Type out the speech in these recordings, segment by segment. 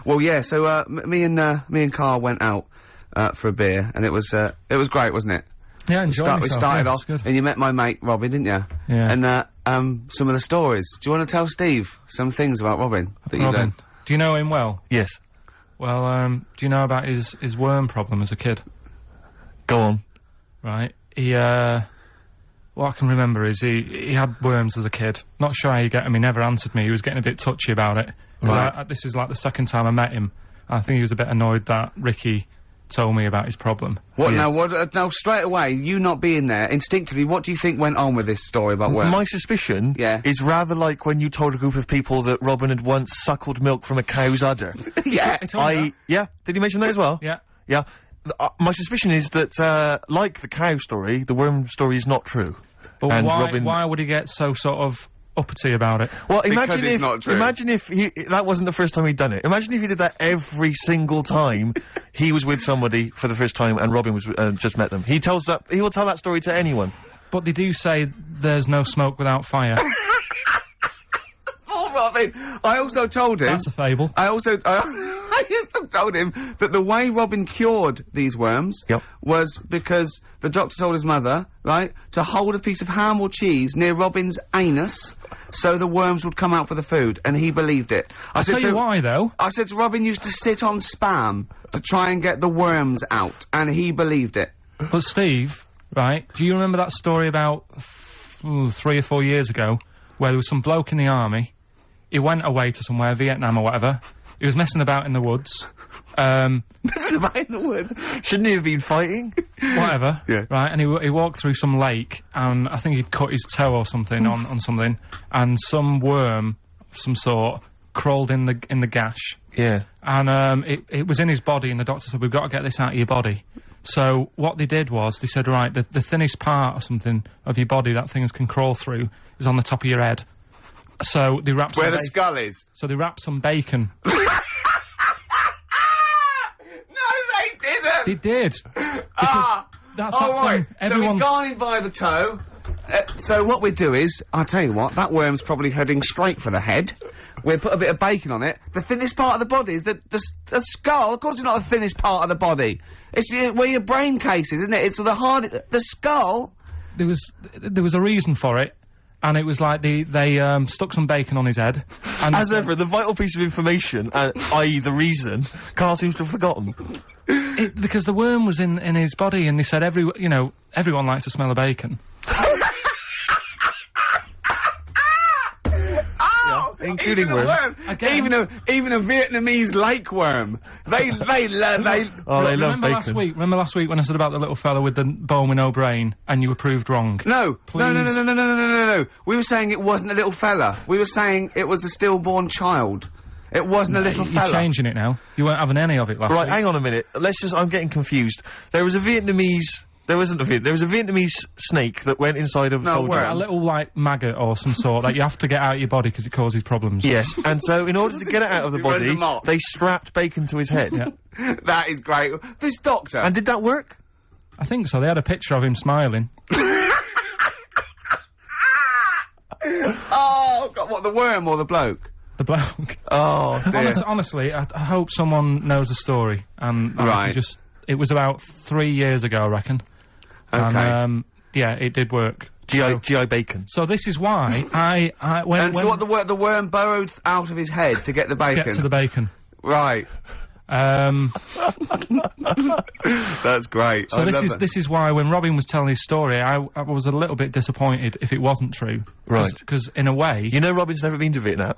Well, yeah, so, me and Karl went out, for a beer, and it was great, wasn't it? Yeah, enjoyed myself. We started off, good. and you met my mate, Robin, didn't you? Yeah. And, some of the stories. Do you want to tell Steve some things about Robin that you Robin, learned? do you know him well? Yes. Well, do you know about his worm problem as a kid? Go on. Right. What I can remember is he had worms as a kid. Not sure how you get him, he never answered me, he was getting a bit touchy about it. Right. This is like the second time I met him. I think he was a bit annoyed that Ricky told me about his problem. What, Yes. now straight away, you not being there, instinctively, what do you think went on with this story about worms? My suspicion Yeah. is rather like when you told a group of people that Robin had once suckled milk from a cow's udder. Yeah. He told me that. Yeah, did he mention that as well? Yeah. Yeah. My suspicion is that, like the cow story, the worm story is not true. But And why, Robin- why would he get so sort of uppity about it? Well, Because it's not true. imagine if that wasn't the first time he'd done it. Imagine if he did that every single time he was with somebody for the first time and Robin was just met them. He will tell that story to anyone. But they do say there's no smoke without fire. Oh, Robin! I also told him... That's a fable. I also told him that the way Robin cured these worms Yep. was because the doctor told his mother, right, to hold a piece of ham or cheese near Robin's anus so the worms would come out for the food, and he believed it. I'll tell you why, though. I said to Robin used to sit on Spam to try and get the worms out, and he believed it. But Steve, right, do you remember that story about 3 or 4 years ago where there was some bloke in the army, he went away to somewhere, Vietnam or whatever, he was messing about in the woods, Messing about in the woods. Shouldn't he have been fighting? whatever, Yeah. right, and he walked through some lake, and I think he'd cut his toe or something on something, and some worm of some sort crawled in the gash, Yeah. and it was in his body, and the doctor said, we've got to get this out of your body. So what they did was, they said, right, the thinnest part or something of your body that things can crawl through is on the top of your head. So they wrapped Where some the skull is. so they wrapped some bacon. No, they didn't! They did. That's oh, that right. thing. So Everyone. he's gone in via the toe. So what we do is, I'll tell you what, that worm's probably heading straight for the head. We'll put a bit of bacon on it. The thinnest part of the body is the skull. Of course it's not the thinnest part of the body. It's where your brain case is, isn't it? It's the skull. There was a reason for it, and it was like they stuck some bacon on his head. And As ever, the vital piece of information, i.e. the reason, Karl seems to have forgotten. because the worm was in his body, and they said everyone likes the smell of bacon. Including even worms. a worm. Again. Even a Vietnamese lake worm. They Oh, they love Remember bacon. Remember last week when I said about the little fella with the bone with no brain, and you were proved wrong? No, Please. no. We were saying it wasn't a little fella. We were saying it was a stillborn child. It wasn't a little You're fella. changing it now. You weren't having any of it last Right, week. hang on a minute. I'm getting confused. There was a Vietnamese snake that went inside of a No, soldier. worm. A little, like, maggot or some sort that you have to get out of your body because it causes problems. Yes, and so in order to get it out of the He runs body, amok. they strapped bacon to his head. Yeah. That is great. This doctor. And did that work? I think so. They had a picture of him smiling. Oh, God, what, the worm or the bloke? The bloke. Oh, dear. Honestly, I hope someone knows the story. And Right. it was about 3 years ago, I reckon. Okay. And, yeah, it did work. GI bacon. So this is why when And so what, the worm burrowed out of his head to get the bacon? get to the bacon. Right. That's great. So I love it. this is why when Robin was telling his story, I was a little bit disappointed if it wasn't true. Right. Because in a way, You know Robin's never been to Vietnam.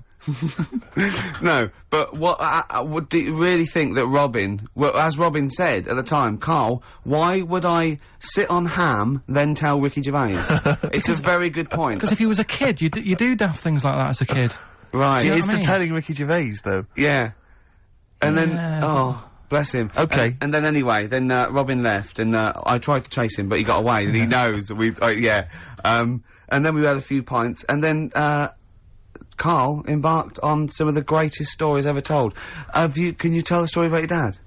No, but what do you really think that Robin, well, as Robin said at the time, Karl, why would I sit on ham, then tell Ricky Gervais? It's a very good point. because if he was a kid, you do daft things like that as a kid. Right. you know It's what I the mean? telling Ricky Gervais, though. Yeah. And then, Yeah, oh, bless him. Okay. And then anyway, Robin left, and I tried to chase him, but he got away, and he knows, yeah. And then we had a few pints, and then, Karl embarked on some of the greatest stories ever told. Can you tell the story about your dad?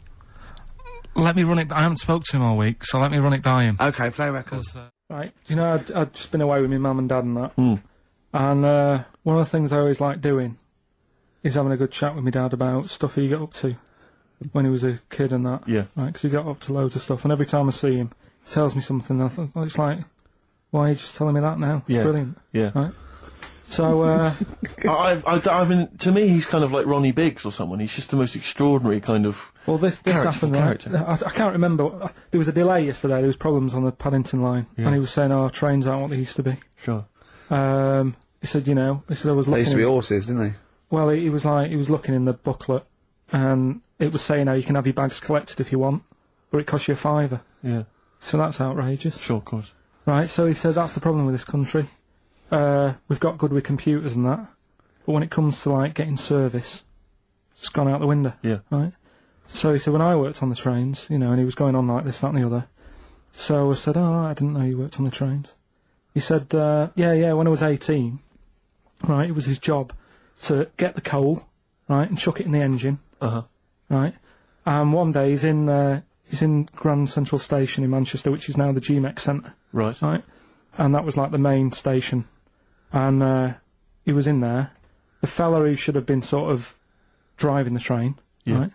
Let me run it. I haven't spoke to him all week, so let me run it by him. Okay, play records. Right, you know, I'd just been away with my mum and dad and that. Hmm. And one of the things I always like doing he's having a good chat with my dad about stuff he got up to when he was a kid and that. Yeah. Right, because he got up to loads of stuff, and every time I see him, he tells me something, and I thought, it's like, why are you just telling me that now? It's brilliant. Yeah. Right? So, I mean, to me, he's kind of like Ronnie Biggs or someone. He's just the most extraordinary kind of. well, this happened, right? I can't remember. There was a delay yesterday. There was problems on the Paddington line, and he was saying, "Oh, trains aren't what they used to be." Sure. He said, I was looking. They used to be horses, didn't they? Well, he was looking in the booklet, and it was saying how you can have your bags collected if you want, but it costs you £5. Yeah. So that's outrageous. Sure, of course. Right. So he said that's the problem with this country. We've got good with computers and that, but when it comes to like getting service, it's gone out the window. Yeah. Right. So he said when I worked on the trains, and he was going on like this, that, and the other. So I said, oh, I didn't know you worked on the trains. He said, yeah, when I was 18, right, it was his job to get the coal, right, and chuck it in the engine. Uh-huh. Right. One day he's in Grand Central Station in Manchester, which is now the GMEX Centre. Right. Right. And that was like the main station. And he was in there. The fella who should have been sort of driving the train, right,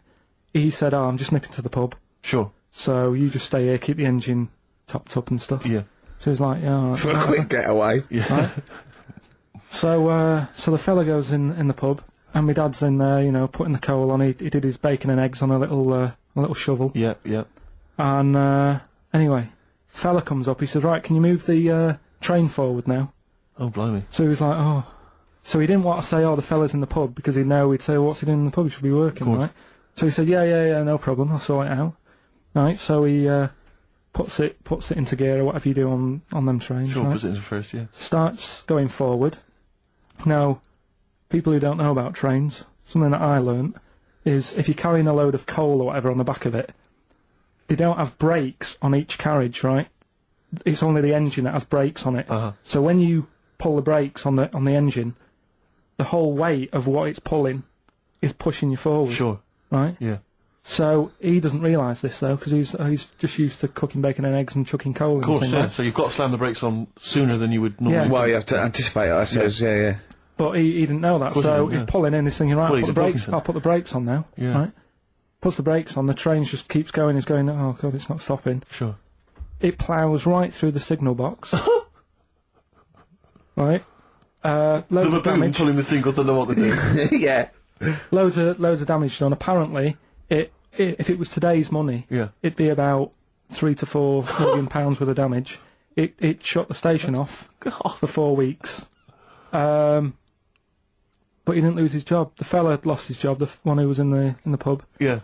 he said, oh, I'm just nipping to the pub. Sure. So you just stay here, keep the engine topped up and stuff. Yeah. So he's like, yeah. For a quick getaway. Yeah. Right? So the fella goes in the pub, and my dad's in there, putting the coal on. He did his bacon and eggs on a little shovel. Yeah, yeah. And anyway, fella comes up. He says, right, can you move the train forward now? Oh, blimey. So he was like, oh. So he didn't want to say, oh, the fella's in the pub, because he'd know we'd say, what's he doing in the pub? He should be working, right? So he said, yeah, no problem, I'll sort it out. Right, so he puts it into gear, or whatever you do on them trains. Sure, right? puts it into first, yeah. Starts going forward. Now, people who don't know about trains, something that I learnt is if you're carrying a load of coal or whatever on the back of it, they don't have brakes on each carriage, right? It's only the engine that has brakes on it. Uh-huh. So when you pull the brakes on the engine, the whole weight of what it's pulling is pushing you forward. Sure. Right? Yeah. So he doesn't realise this though, because he's just used to cooking bacon and eggs and chucking coal. Of course, and yeah. right? So you've got to slam the brakes on sooner than you would normally. Yeah. Well, you have to anticipate it, I suppose. Yeah. But he didn't know that, course so he didn't, he's pulling in, he's thinking, right, Well, he's a Pilkington. I'll put the brakes on now. Yeah. Right? Puts the brakes on, the train just keeps going, he's going, oh god, it's not stopping. Sure. It ploughs right through the signal box. Right? Loads The of baboon damage. pulling the signal to know what to do. Yeah. Loads of damage done. Apparently, if it was today's money, Yeah. it'd be about £3 to £4 million worth of damage. It shut the station off for 4 weeks. But he didn't lose his job. The fella lost his job, the one who was in the pub. Yeah.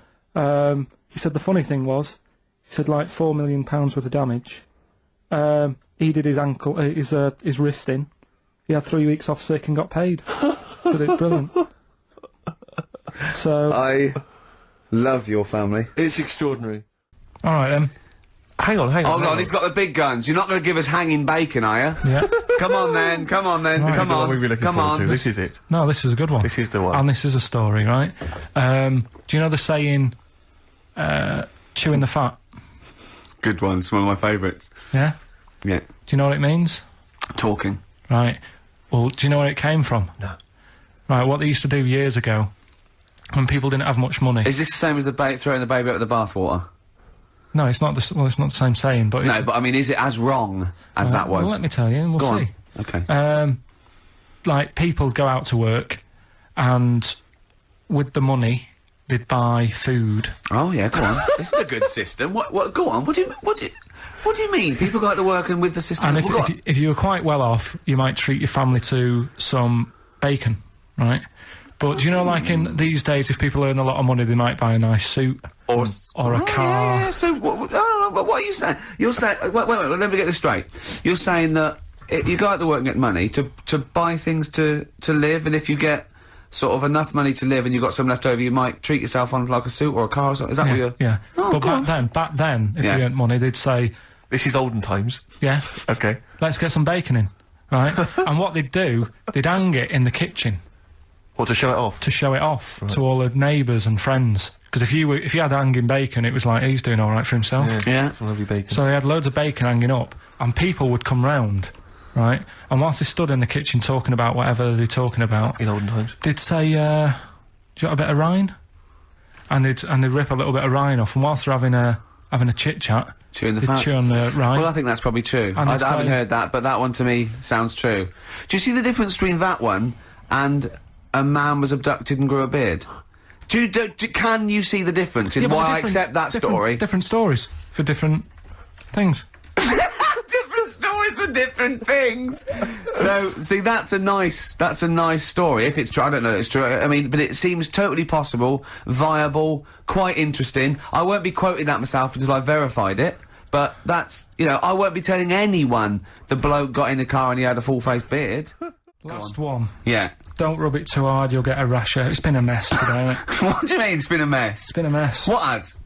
He said the funny thing was, he said like £4 million worth of damage. He did his ankle, his wrist in. He had 3 weeks off sick and got paid. So it's brilliant. So I love your family. It's extraordinary. all right then. Hang on. Hold on, he's got the big guns. You're not going to give us hanging bacon, are you? Yeah. Come on then. This come is the one on. we've been looking Come forward on. to. This is it. No, this is a good one. This is the one. And this is a story, right? Do you know the saying, chewing the fat? Good one. It's one of my favourites. Yeah? Yeah. Do you know what it means? Talking. Right. Well, do you know where it came from? No. Right, what they used to do years ago, when people didn't have much money... Is this the same as throwing the baby out with the bathwater? No, it's not it's not the same saying, but it's... No, but I mean, is it as wrong as that was? Well, let me tell you, and we'll Go see. on. Okay. Like, people go out to work, and with the money, they'd buy food. Oh yeah, go on. This is a good system. What? Go on. What do you mean? People go out to work and with the system. And if you were quite well off, you might treat your family to some bacon, right? But do you know, like in these days, if people earn a lot of money, they might buy a nice suit or a car. Yeah. So what are you saying? You're saying wait. Let me get this straight. You're saying that you go out to work and get money to buy things to live, and if you get sort of enough money to live and you've got some left over, you might treat yourself on like a suit or a car or something. Is that what you're... Yeah. Oh, but back then, if you earned money, they'd say... This is olden times. Yeah. Okay. Let's get some bacon in, right? And what they'd do, they'd hang it in the kitchen. What, to show it off? To show it off to all the neighbours and friends. Because if you had hanging bacon, it was like, he's doing all right for himself. Yeah. Some lovely bacon. So they had loads of bacon hanging up, and people would come round, right? And whilst they stood in the kitchen talking about whatever they're talking about, In olden times. they'd say, you want a bit of rind? And they'd rip a little bit of rind off, and whilst they're having a chit chat, Chewing the they'd fat. chew on the rind. Well, I think that's probably true. And I it's haven't like- heard that, but that one to me sounds true. Do you see the difference between that one and a man was abducted and grew a beard? Can you see the difference in Yeah, but why I different- accept that story? Different stories for different things. Different stories for different things. So, see, that's a nice story. If it's true, I don't know if it's true. I mean, but it seems totally possible, viable, quite interesting. I won't be quoting that myself until I've verified it. But that's, you know, I won't be telling anyone the bloke got in the car and he had a full-faced beard. Last one. Yeah. Don't rub it too hard, you'll get a rasher. It's been a mess today, mate. What do you mean it's been a mess? It's been a mess. What has?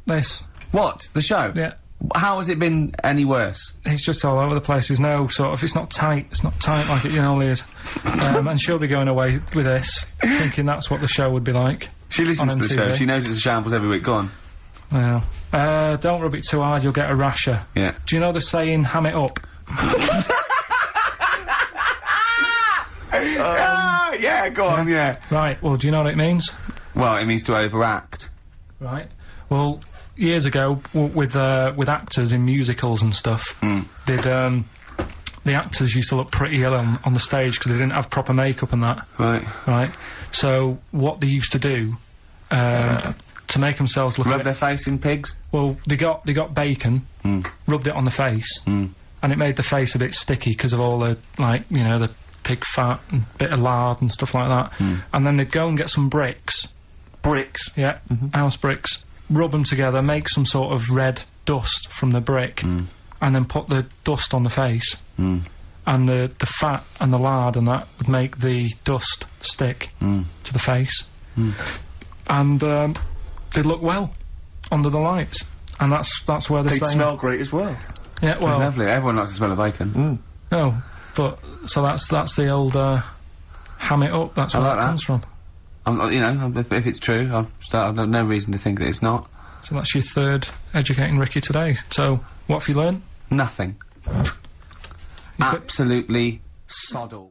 This. What? The show? Yeah. How has it been any worse? It's just all over the place. There's no sort of, it's not tight like it normally is. And she'll be going away with this, thinking that's what the show would be like. She listens on to the show. MTV. She knows it's a shambles every week. Go on. Well, don't rub it too hard, you'll get a rasher. Yeah. Do you know the saying, ham it up? Yeah, go on, yeah. Right, well, do you know what it means? Well, it means to overact. Right. Well, years ago, with actors in musicals and stuff, they'd, the actors used to look pretty ill on the stage because they didn't have proper makeup and that. Right. Right. So, what they used to do, to make themselves look Rub their face in pigs? well, they got bacon, rubbed it on the face, and it made the face a bit sticky because of all the, like, you know, the pig fat and bit of lard and stuff like that. And then they'd go and get some bricks. Bricks. Yeah, house bricks. Rub them together, make some sort of red dust from the brick, and then put the dust on the face. And the fat and the lard and that would make the dust stick to the face. And they'd look well under the lights. And that's where they're They'd saying... smell great as well. Yeah, well... Lovely. Everyone likes the smell of bacon. No, but... So that's the old, ham it up, that's where like that that. comes from. You know, if it's true, I've no reason to think that it's not. So that's your third Educating Ricky today. So, what have you learned? Nothing. Absolutely sod all.